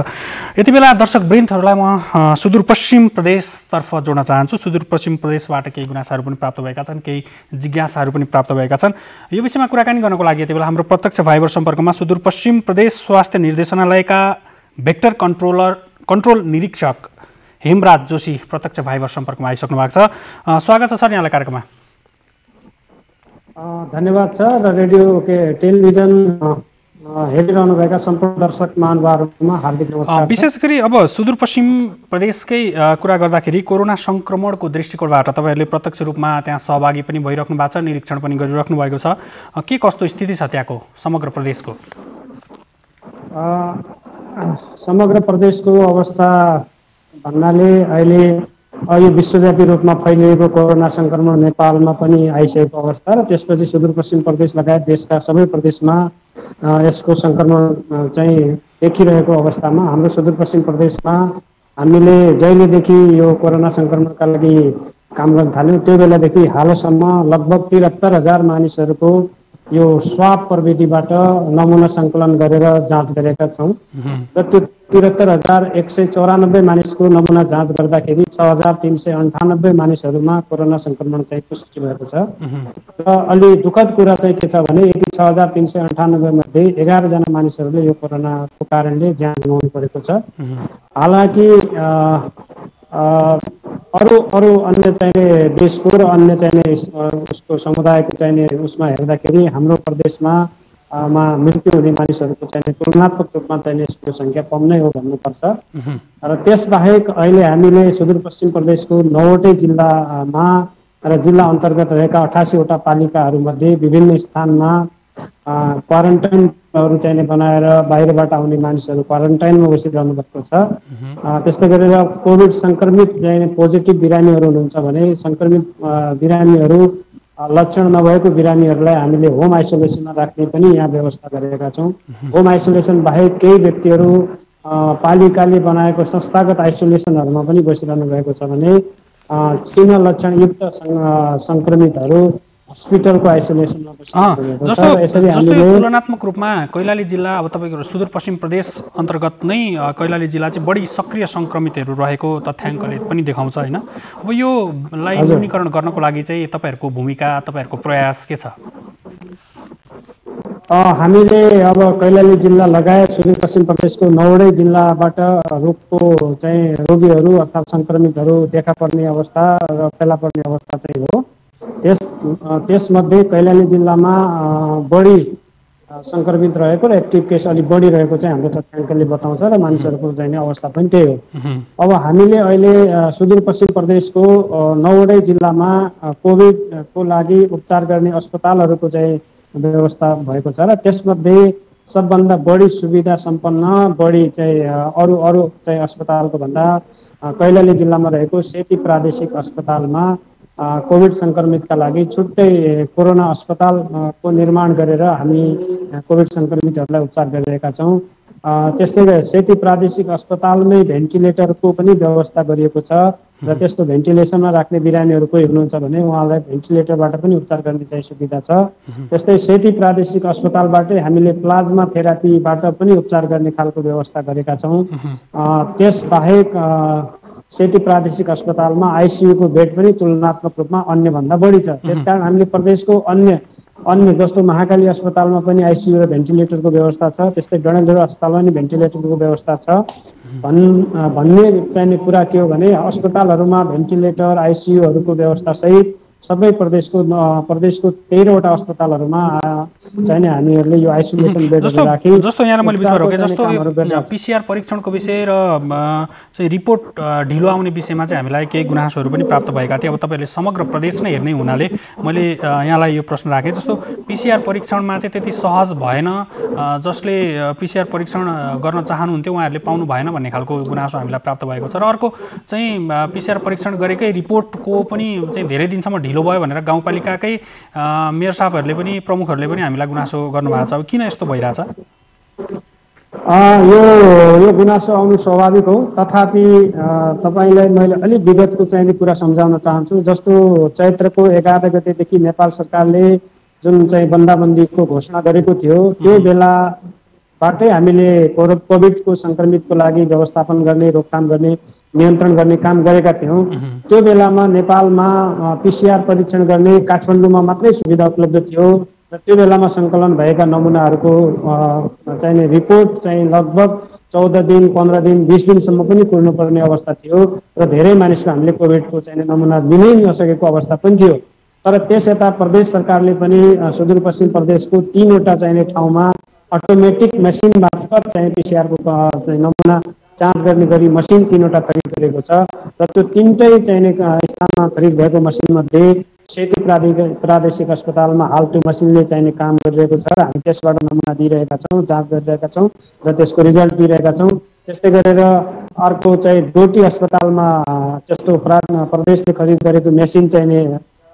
यति बेला दर्शकवृन्दहरूलाई म सुदूरपश्चिम प्रदेशतर्फ जोड्न चाहन्छु। सुदूरपश्चिम प्रदेशबाट केही गुनासाहरू पनि प्राप्त भएका छन्, केही जिज्ञासाहरू पनि प्राप्त भएका छन्। यो विषयमा कुराकानी गर्नको लागि यति बेला हाम्रो प्रत्यक्ष भाइबर सम्पर्कमा सुदूरपश्चिम प्रदेश स्वास्थ्य निर्देशनालयका भेक्टर कन्ट्रोल निरीक्षक हेमराज जोशी प्रत्यक्ष भाइबर सम्पर्कमा आइसक्नु भएको छ। स्वागत छ सर यहाँलाई कार्यक्रममा। धन्यवाद छ र रेडियो टेलिभिजन हेरिरहनुभएका सम्पूर्ण दर्शक महानुभावहरूमा हार्दिक नमस्कार। विशेष गरी अब सुदूरपश्चिम प्रदेशकै कुरा गर्दाखेरि कोरोना सङ्क्रमणको दृष्टिकोणबाट तपाईँहरूले प्रत्यक्ष रूपमा त्यहाँ सहभागी पनि भइराख्नु भएको छ, निरीक्षण पनि गरिराख्नु भएको छ। के कस्तो स्थिति छ त्यहाँको समग्र प्रदेशको? समग्र प्रदेशको अवस्था भन्नाले अहिले यो विश्वव्यापी रूपमा फैलिएको कोरोना सङ्क्रमण नेपालमा पनि आइसकेको अवस्था र त्यसपछि सुदूरपश्चिम प्रदेश लगायत देशका सबै प्रदेशमा यसको सङ्क्रमण चाहिँ देखिरहेको अवस्थामा हाम्रो सुदूरपश्चिम प्रदेशमा हामीले जहिलेदेखि यो कोरोना सङ्क्रमणका लागि काम गर्न थाल्यौँ त्यो बेलादेखि हालसम्म लगभग 73,000 मानिसहरूको यो स्वाब प्रविधिबाट नमुना सङ्कलन गरेर जाँच गरेका छौँ र त्यो 73,194 मानिसको नमुना जाँच गर्दाखेरि 6,398 मानिसहरूमा कोरोना सङ्क्रमण चाहिँ पुष्टि भएको छ। र अलि दुःखद कुरा चाहिँ के छ भने यति 6,398 मध्ये 11 जना मानिसहरूले यो कोरोनाको कारणले ज्यान गुमाउनु परेको छ। हालाकि अरू अन्य चाहिँ देशको र अन्य चाहिँ उसको समुदायको चाहिँ उसमा हेर्दाखेरि हाम्रो प्रदेशमा मृत्यु हुने मानिसहरूको चाहिँ तुलनात्मक रूपमा चाहिँ यसको सङ्ख्या कम नै हो भन्नुपर्छ। र त्यसबाहेक अहिले हामीले सुदूरपश्चिम प्रदेशको 9वटै जिल्लामा र जिल्ला अन्तर्गत रहेका 88वटा पालिकाहरूमध्ये विभिन्न स्थानमा क्वारेन्टाइनहरू चाहिँ बनाएर बाहिरबाट आउने मानिसहरू क्वारेन्टाइनमा बसिरहनु भएको छ। त्यस्तै गरेर कोभिड सङ्क्रमित चाहिँ पोजिटिभ बिरामीहरू हुनुहुन्छ भने सङ्क्रमित बिरामीहरू लक्षण नभएको बिरामीहरूलाई हामीले होम आइसोलेसनमा राख्ने पनि यहाँ व्यवस्था गरेका छौँ। होम आइसोलेसन बाहेक केही व्यक्तिहरू पालिकाले बनाएको संस्थागत आइसोलेसनहरूमा पनि बसिरहनु भएको छ भने चिह्न लक्षणयुक्त सङ्क्रमितहरू हस्पिटलको आइसोलेसनमा जस्तो तुलनात्मक रूपमा कैलाली जिल्ला अब तपाईँको सुदूरपश्चिम प्रदेश अन्तर्गत नै कैलाली जिल्ला चाहिँ बढी सक्रिय सङ्क्रमितहरू रहेको तथ्याङ्कले पनि देखाउँछ होइन। अब योलाई न्यूनीकरण गर्नको लागि चाहिँ तपाईँहरूको भूमिका, तपाईँहरूको प्रयास के छ? हामीले अब कैलाली जिल्ला लगायत सुदूरपश्चिम प्रदेशको 9वटै जिल्लाबाट रोगको चाहिँ रोगीहरू अर्थात् सङ्क्रमितहरू देखा पर्ने अवस्था र फेला पर्ने अवस्था चाहिँ हो। त्यसमध्ये कैलाली जिल्लामा बढी सङ्क्रमित रहेको र एक्टिभ केस अलिक बढी रहेको चाहिँ हाम्रो तथ्याङ्कले बताउँछ र मानिसहरूको चाहिँ अवस्था पनि त्यही हो। अब हामीले अहिले सुदूरपश्चिम प्रदेशको 9वटै जिल्लामा कोभिडको लागि उपचार गर्ने अस्पतालहरूको चाहिँ व्यवस्था भएको छ र त्यसमध्ये सबभन्दा बढी सुविधा सम्पन्न बढी चाहिँ अरू चाहिँ अस्पतालको भन्दा कैलाली जिल्लामा रहेको सेती प्रादेशिक अस्पतालमा कोभिड सङ्क्रमितका लागि छुट्टै कोरोना अस्पतालको निर्माण गरेर हामी कोभिड सङ्क्रमितहरूलाई उपचार गरिरहेका छौँ। त्यस्तै गरी सेती प्रादेशिक अस्पतालमै भेन्टिलेटरको पनि व्यवस्था गरिएको छ र त्यस्तो भेन्टिलेसनमा राख्ने बिरामीहरू कोही हुनुहुन्छ भने उहाँलाई भेन्टिलेटरबाट पनि उपचार गर्ने चाहिँ सुविधा छ। त्यस्तै सेती प्रादेशिक अस्पतालबाटै हामीले प्लाज्मा थेरापीबाट पनि उपचार गर्ने खालको व्यवस्था गरेका छौँ। त्यसबाहेक सेती प्रादेशिक अस्पतालमा आइसियुको बेड पनि तुलनात्मक रूपमा अन्यभन्दा बढी छ। त्यसकारण हामीले प्रदेशको अन्य जस्तो महाकाली अस्पतालमा पनि आइसियु र भेन्टिलेटरको व्यवस्था छ, त्यस्तै डडेलधुरा अस्पतालमा पनि भेन्टिलेटरको व्यवस्था छ भन्ने चाहिने कुरा के हो भने अस्पतालहरूमा भेन्टिलेटर आइसियुहरूको व्यवस्था सहित सबै प्रदेशको 13वटा अस्पतालहरूमा चाहिने हामीहरूले यो आइसोलेसन बेडहरू राखी जस्तो यहाँ मैले विचार हो जस्तो पिसिआर परीक्षणको विषय र चाहिँ रिपोर्ट ढिलो आउने विषयमा चाहिँ हामीलाई केही गुनासोहरू पनि प्राप्त भएका थिए। अब तपाईँहरूले समग्र प्रदेश नै हेर्ने हुनाले मैले यहाँलाई यो प्रश्न राखेँ। जस्तो पिसिआर परीक्षणमा चाहिँ त्यति सहज भएन, जसले पिसिआर परीक्षण गर्न चाहनुहुन्थ्यो उहाँहरूले पाउनु भएन भन्ने खालको गुनासो हामीलाई प्राप्त भएको छ। र अर्को चाहिँ पिसिआर परीक्षण गरेकै रिपोर्टको पनि चाहिँ धेरै दिनसम्म ढिलो भयो भनेर गाउँपालिकाकै मेयर साहबहरूले पनि प्रमुखहरूले पनि हामीलाई गुनासो गर्नुभएको छ। अब किन यस्तो भइरहेछ? यो गुनासो आउनु स्वाभाविक हो, तथापि तपाईँलाई मैले अलिक विगतको चाहिने कुरा सम्झाउन चाहन्छु। जस्तो चैत्रको 11 गतेदेखि नेपाल सरकारले जुन चाहिँ बन्दाबन्दीको घोषणा गरेको थियो त्यो बेलाबाटै हामीले कोभिडको सङ्क्रमितको लागि व्यवस्थापन गर्ने, रोकथाम गर्ने, नियन्त्रण गर्ने काम गरेका थियौँ। त्यो बेलामा नेपालमा पिसिआर परीक्षण गर्ने काठमाडौँमा मात्रै सुविधा उपलब्ध थियो र त्यो बेलामा सङ्कलन भएका नमुनाहरूको चाहिने रिपोर्ट चाहिँ लगभग 14 दिन, 15 दिन, 20 दिनसम्म पनि कुर्नुपर्ने अवस्था थियो र धेरै मानिसको हामीले कोभिडको चाहिने नमुना लिनै नसकेको अवस्था पनि थियो। तर त्यस यता प्रदेश सरकारले पनि सुदूरपश्चिम प्रदेशको 3वटा चाहिने ठाउँमा अटोमेटिक मेसिन मार्फत चाहिँ पिसिआरको नमुना जाँच गर्ने गरी मसिन 3वटा खरिद गरेको छ र त्यो 3टै चाहिने स्थानमा खरिद भएको मसिनमध्ये सेती प्रादेशिक अस्पतालमा हाल त्यो मसिनले चाहिने काम गरिरहेको छ र हामी त्यसबाट नमुना दिइरहेका छौँ, जाँच गरिरहेका छौँ र त्यसको रिजल्ट दिइरहेका छौँ। त्यस्तै गरेर अर्को चाहिँ डोटी अस्पतालमा त्यस्तो प्रदेशले खरिद गरेको मेसिन चाहिने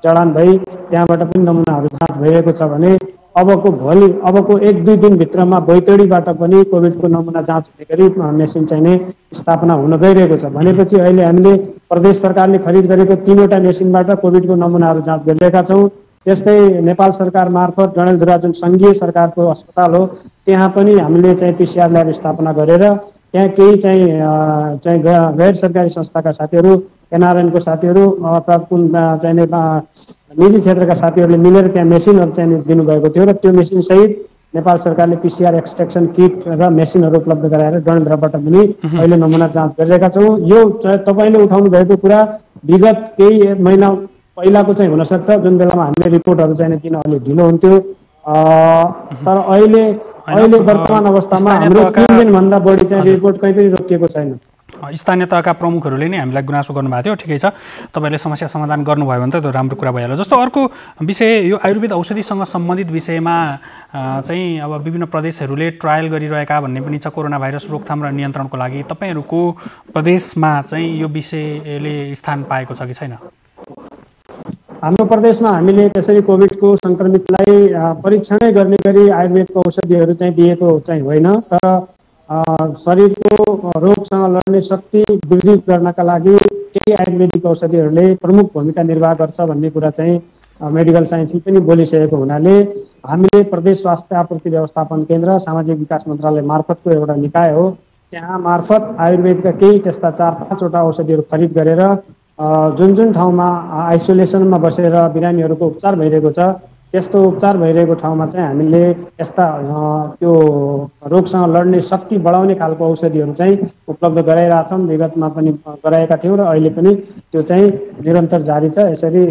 जडान भई त्यहाँबाट पनि नमुनाहरू जाँच भइरहेको छ भने अबको 1-2 दिनभित्रमा बैतडीबाट पनि कोभिडको नमुना जाँच हुने गरी मेसिन चाहिने स्थापना हुन गइरहेको छ। भनेपछि अहिले हामीले प्रदेश सरकारले खरिद गरेको 3वटा मेसिनबाट कोभिडको नमुनाहरू जाँच गरिरहेका छौँ। त्यस्तै नेपाल सरकार मार्फत डडेलधुरा जुन सङ्घीय सरकारको अस्पताल हो त्यहाँ पनि हामीले चाहिँ पिसिआर ल्याब स्थापना गरेर त्यहाँ केही चाहिँ गैर सरकारी संस्थाका साथीहरू, एनआरएनको साथीहरू अर्थात् कुन चाहिने निजी क्षेत्रका साथीहरूले मिलेर त्यहाँ मेसिनहरू चाहिँ दिनुभएको थियो र त्यो मेसिन सहित नेपाल सरकारले पिसिआर एक्सट्र्याक्सन किट र मेसिनहरू उपलब्ध गराएर डडेलधुराबाट पनि अहिले नमुना जाँच गरिरहेका छौँ। यो तपाईँले उठाउनु भएको कुरा विगत केही महिना पहिलाको चाहिँ हुनसक्छ, जुन बेलामा हामीले रिपोर्टहरू चाहिँ दिन अलिक ढिलो हुन्थ्यो। तर अहिले वर्तमान अवस्थामा हाम्रो 3 दिनभन्दा बढी चाहिँ रिपोर्ट कहीँ पनि रोकिएको छैन। स्थानीय तहका प्रमुखहरूले नै हामीलाई गुनासो गर्नुभएको थियो। ठिकै छ, तपाईँले समस्या समाधान गर्नुभयो भने त त्यो राम्रो कुरा भइहाल्यो। जस्तो अर्को विषय यो आयुर्वेद औषधिसँग सम्बन्धित विषयमा चाहिँ अब विभिन्न प्रदेशहरूले ट्रायल गरिरहेका भन्ने पनि छ कोरोना भाइरस रोकथाम र नियन्त्रणको लागि। तपाईँहरूको प्रदेशमा चाहिँ यो विषयले स्थान पाएको छ कि छैन? हाम्रो प्रदेशमा हामीले त्यसरी कोभिडको सङ्क्रमितलाई परीक्षणै गर्ने गरी आयुर्वेदको औषधिहरू चाहिँ दिएको चाहिँ होइन, तर शरीरको रोगसँग लड्ने शक्ति वृद्धि गर्नका लागि केही आयुर्वेदिक औषधिहरूले प्रमुख भूमिका निर्वाह गर्छ भन्ने कुरा चाहिँ मेडिकल साइन्सले पनि बोलिसकेको हुनाले हामीले प्रदेश स्वास्थ्य आपूर्ति व्यवस्थापन केन्द्र सामाजिक विकास मन्त्रालय मार्फतको एउटा निकाय हो, त्यहाँ मार्फत आयुर्वेदका केही त्यस्ता 4-5वटा औषधिहरू खरिद गरेर जुन ठाउँमा आइसोलेसनमा बसेर बिरामीहरूको उपचार भइरहेको छ त्यस्तो उपचार भइरहेको ठाउँमा चाहिँ हामीले यस्ता त्यो रोगसँग लड्ने शक्ति बढाउने खालको औषधिहरू चाहिँ उपलब्ध गराइरहेछौँ। विगतमा पनि गराएका थियौँ र अहिले पनि त्यो चाहिँ निरन्तर जारी छ। यसरी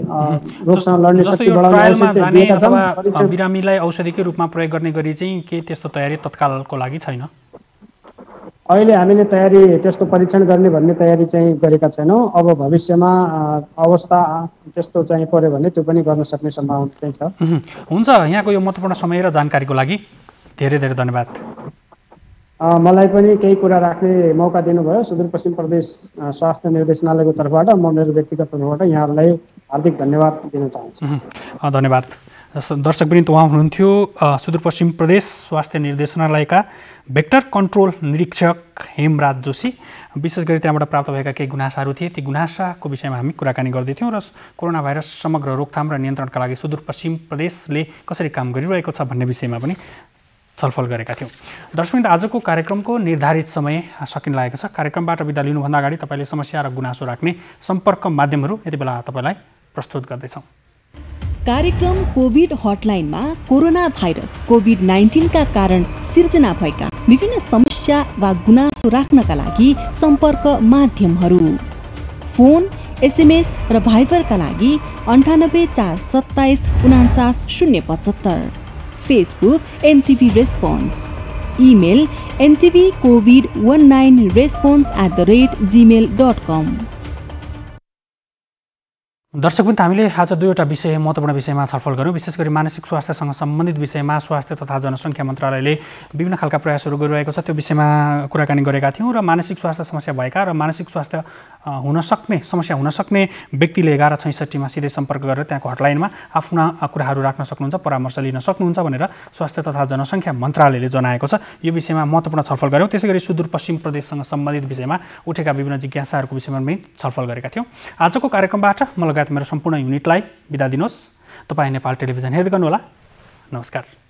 रोगसँग लड्ने शक्ति बढाउने बिरामीलाई औषधिकै रूपमा प्रयोग गर्ने गरी चाहिँ के त्यस्तो तयारी तत्कालको लागि छैन? अहिले हामीले तयारी त्यस्तो परीक्षण गर्ने भन्ने तयारी चाहिँ गरेका छैनौँ। अब भविष्यमा अवस्था त्यस्तो चाहिँ पर्यो भने त्यो पनि गर्न सक्ने सम्भावना चाहिँ छ। हुन्छ, यहाँको यो महत्त्वपूर्ण समय र जानकारीको लागि धेरै धेरै धन्यवाद। मलाई पनि केही कुरा राख्ने मौका दिनुभयो सुदूरपश्चिम प्रदेश स्वास्थ्य निर्देशनालयको तर्फबाट म मेरो व्यक्तिगत तर्फबाट यहाँहरूलाई हार्दिक धन्यवाद दिन चाहन्छु। धन्यवाद। दर्शक पनि उहाँ हुनुहुन्थ्यो सुदूरपश्चिम प्रदेश स्वास्थ्य निर्देशनालयका भेक्टर कन्ट्रोल निरीक्षक हेमराज जोशी। विशेष गरी त्यहाँबाट प्राप्त भएका केही गुनासाहरू थिए, ती गुनासाको विषयमा हामी कुराकानी गर्दैथ्यौँ र कोरोना भाइरस समग्र रोकथाम र नियन्त्रणका लागि सुदूरपश्चिम प्रदेशले कसरी काम गरिरहेको छ भन्ने विषयमा पनि छलफल गरेका थियौँ। दर्शकवृन्द, आजको कार्यक्रमको निर्धारित समय सकिन लागेको छ। कार्यक्रमबाट बिदा लिनुभन्दा अगाडि तपाईँले समस्या र गुनासो राख्ने सम्पर्क माध्यमहरू यति बेला तपाईँलाई प्रस्तुत गर्दैछौँ। कार्यक्रम कोभिड हटलाइनमा कोरोना भाइरस कोभिड-19 का कारण सिर्जना भएका विभिन्न समस्या वा गुनासो राख्नका लागि सम्पर्क माध्यमहरू: फोन, एसएमएस र भाइबरका लागि 98 427 49 075, Facebook NTV response, email ntvcovid19response@gmail.com। दर्शकवृन्द, हामीले आज दुईवटा विषय महत्त्वपूर्ण विषयमा छलफल गऱ्यौँ। विशेष गरी मानसिक स्वास्थ्यसँग सम्बन्धित विषयमा स्वास्थ्य तथा जनसङ्ख्या मन्त्रालयले विभिन्न खालका प्रयासहरू गरिरहेको छ, त्यो विषयमा कुराकानी गरेका थियौँ। र मानसिक स्वास्थ्य समस्या भएका र मानसिक स्वास्थ्य समस्या हुनसक्ने व्यक्तिले 1166 सिधै सम्पर्क गरेर त्यहाँको हटलाइनमा आफ्ना कुराहरू राख्न सक्नुहुन्छ, परामर्श लिन सक्नुहुन्छ भनेर स्वास्थ्य तथा जनसङ्ख्या मन्त्रालयले जनाएको छ। यो विषयमा महत्त्वपूर्ण छलफल गऱ्यौँ। त्यसै गरी सुदूरपश्चिम प्रदेशसँग सम्बन्धित विषयमा उठेका विभिन्न जिज्ञासाहरूको विषयमा पनि छलफल गरेका थियौँ। आजको कार्यक्रमबाट म लगायत मेरो सम्पूर्ण युनिटलाई बिदा दिनुहोस्। तपाईँ नेपाल टेलिभिजन हेर्दै गर्नुहोला। नमस्कार।